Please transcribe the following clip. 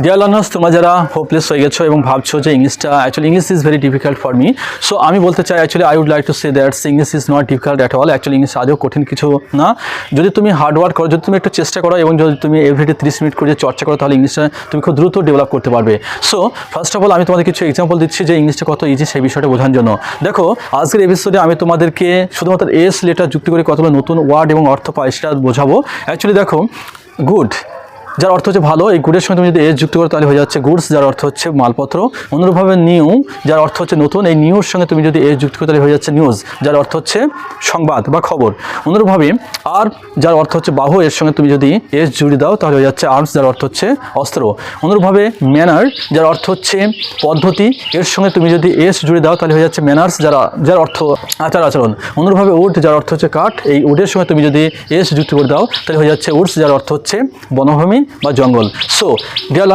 Dear learners, তোমরা যারা hopeless হয়ে গেছো এবং ভাবছো যে ইংলিশটা actually English is very difficult for me, so আমি বলতে চাই actually I would like to say that English is not difficult at all. Actually English আজও কঠিন কিছু না। যদি তুমি হার্ড ওয়ার্ক করো, যদি তুমি একটু চেষ্টা করো এবং যদি তুমি এভরিডে 30 মিনিট করে চর্চা করো, তাহলে ইংলিশটা তুমি খুব দ্রুত ডেভেলপ করতে পারবে। সো ফার্স্ট অফ অল আমি তোমাদের কিছু এক্সাম্পল দিচ্ছি যে ইংলিশটা কত ইজি সেই বিষয়টা বোঝার জন্য। দেখো, আজকের এপিসোডে আমি তোমাদেরকে শুধুমাত্র এস লেটার যুক্তি করে কতগুলো নতুন ওয়ার্ড এবং অর্থ পাই সেটা বোঝাবো। অ্যাকচুয়ালি দেখো, গুড যার অর্থ হচ্ছে ভালো, এই গুডের সঙ্গে তুমি যদি এস যুক্ত করো তাহলে হয়ে যাচ্ছে গুডস, যার অর্থ হচ্ছে মালপত্র। অনুরূপভাবে নিউ যার অর্থ হচ্ছে নতুন, এই নিউর সঙ্গে তুমি যদি এস যুক্ত করো তাহলে হয়ে যাচ্ছে নিউজ, যার অর্থ হচ্ছে সংবাদ বা খবর। অনুরূপভাবে আর যার অর্থ হচ্ছে বাহু, এর সঙ্গে তুমি যদি এস জুড়ে দাও তাহলে হয়ে যাচ্ছে আর্মস, যার অর্থ হচ্ছে অস্ত্র। অনুরূপভাবে ম্যানার যার অর্থ হচ্ছে পদ্ধতি, এর সঙ্গে তুমি যদি এস জুড়ে দাও তাহলে হয়ে যাচ্ছে ম্যানার্স, যার অর্থ আচার আচরণ। অনুরূপভাবে উড যার অর্থ হচ্ছে কাঠ, এই উডের সঙ্গে তুমি যদি এস যুক্ত করে দাও তাহলে হয়ে যাচ্ছে উডস, যার অর্থ হচ্ছে বনভূমি বা জঙ্গল। So dear